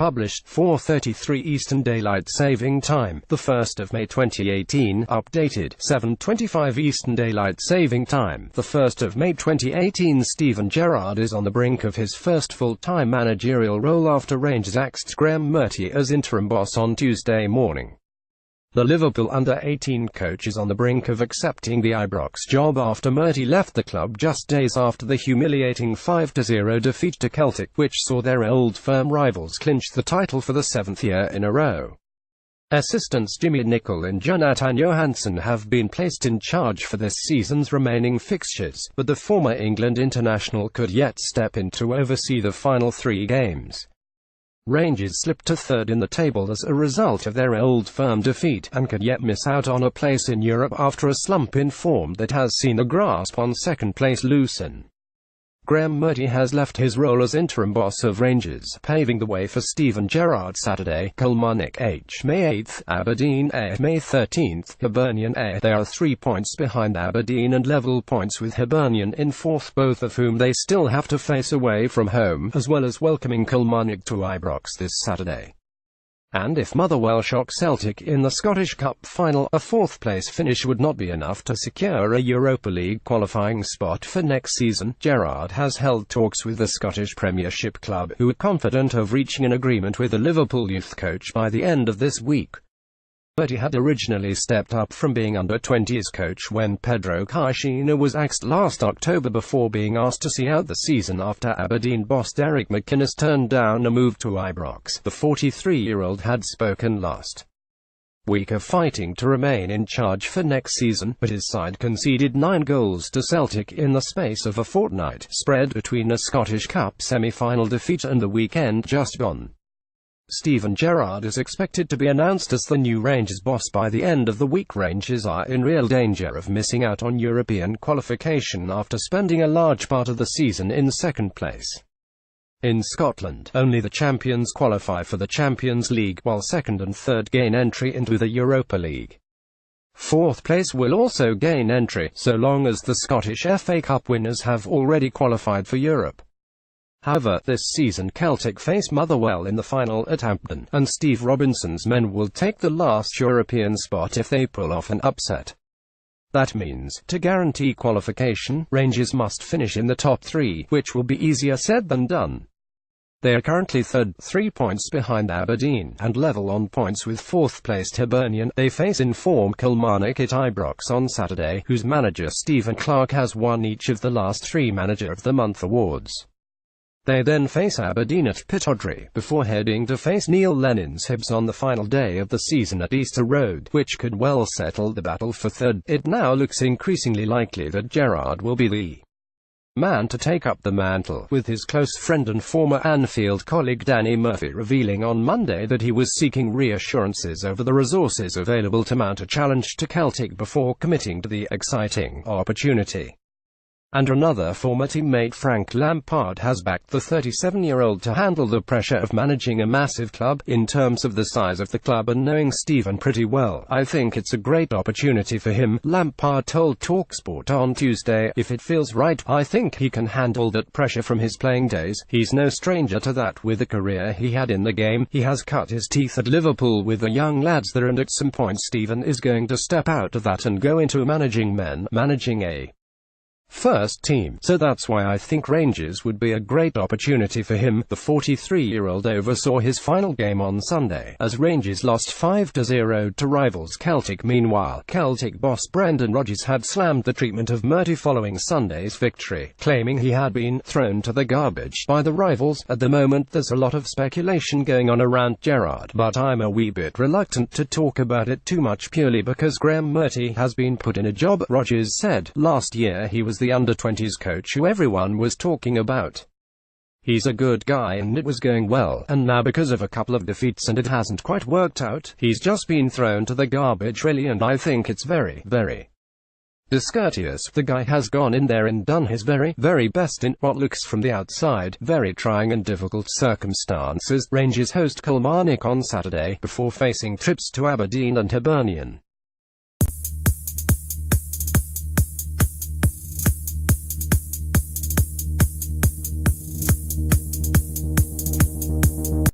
published 4:33 Eastern Daylight Saving Time, the 1st of May 2018, updated 7:25 Eastern Daylight Saving Time, the 1st of May 2018. Steven Gerrard is on the brink of his first full-time managerial role after Rangers axed Graham Murty as interim boss on Tuesday morning. The Liverpool under-18 coach is on the brink of accepting the Ibrox job after Murty left the club just days after the humiliating 5-0 defeat to Celtic, which saw their old firm rivals clinch the title for the 7th year in a row. Assistants Jimmy Nicholl and Jonathan Johansson have been placed in charge for this season's remaining fixtures, but the former England international could yet step in to oversee the final 3 games. Rangers slipped to third in the table as a result of their old firm defeat, and could yet miss out on a place in Europe after a slump in form that has seen the grasp on second place loosen. Graham Murty has left his role as interim boss of Rangers, paving the way for Steven Gerrard. Saturday, Kilmarnock H. May 8th, Aberdeen A. May 13th, Hibernian A. They are 3 points behind Aberdeen and level points with Hibernian in 4th, both of whom they still have to face away from home, as well as welcoming Kilmarnock to Ibrox this Saturday. And if Motherwell shock Celtic in the Scottish Cup final, a 4th-place finish would not be enough to secure a Europa League qualifying spot for next season. Gerrard has held talks with the Scottish Premiership club, who are confident of reaching an agreement with the Liverpool youth coach by the end of this week. Murty had originally stepped up from being under-20s coach when Pedro Caixinha was axed last October before being asked to see out the season after Aberdeen boss Derek McInnes turned down a move to Ibrox. The 43-year-old had spoken last week of fighting to remain in charge for next season, but his side conceded 9 goals to Celtic in the space of a fortnight, spread between a Scottish Cup semi-final defeat and the weekend just gone. Steven Gerrard is expected to be announced as the new Rangers boss by the end of the week. Rangers are in real danger of missing out on European qualification after spending a large part of the season in second place. In Scotland, only the champions qualify for the Champions League, while second and third gain entry into the Europa League. 4th place will also gain entry, so long as the Scottish FA Cup winners have already qualified for Europe. However, this season Celtic face Motherwell in the final at Hampden, and Steve Robinson's men will take the last European spot if they pull off an upset. That means, to guarantee qualification, Rangers must finish in the top 3, which will be easier said than done. They are currently third, 3 points behind Aberdeen, and level on points with 4th-placed Hibernian. They face in-form Kilmarnock at Ibrox on Saturday, whose manager Stephen Clarke has won each of the last 3 Manager of the Month awards. They then face Aberdeen at Pittodrie, before heading to face Neil Lennon's Hibs on the final day of the season at Easter Road, which could well settle the battle for third. It now looks increasingly likely that Gerrard will be the man to take up the mantle, with his close friend and former Anfield colleague Danny Murphy revealing on Monday that he was seeking reassurances over the resources available to mount a challenge to Celtic before committing to the exciting opportunity. And another former teammate, Frank Lampard, has backed the 37-year-old to handle the pressure of managing a massive club. In terms of the size of the club and knowing Steven pretty well, I think it's a great opportunity for him, Lampard told TalkSport on Tuesday. If it feels right, I think he can handle that pressure from his playing days. He's no stranger to that. With the career he had in the game, he has cut his teeth at Liverpool with the young lads there, and at some point Steven is going to step out of that and go into managing men, managing a first team, so that's why I think Rangers would be a great opportunity for him. The 43-year-old oversaw his final game on Sunday, as Rangers lost 5-0 to rivals Celtic. Meanwhile, Celtic boss Brendan Rodgers had slammed the treatment of Murty following Sunday's victory, claiming he had been thrown to the garbage by the rivals. At the moment there's a lot of speculation going on around Gerrard, but I'm a wee bit reluctant to talk about it too much, purely because Graham Murty has been put in a job. Rodgers said last year he was the under-20s coach who everyone was talking about. He's a good guy and it was going well, and now because of a couple of defeats and it hasn't quite worked out, he's just been thrown to the garbage really, and I think it's very, very discourteous. The guy has gone in there and done his very, very best in what looks from the outside very trying and difficult circumstances. Rangers host Kilmarnock on Saturday, before facing trips to Aberdeen and Hibernian.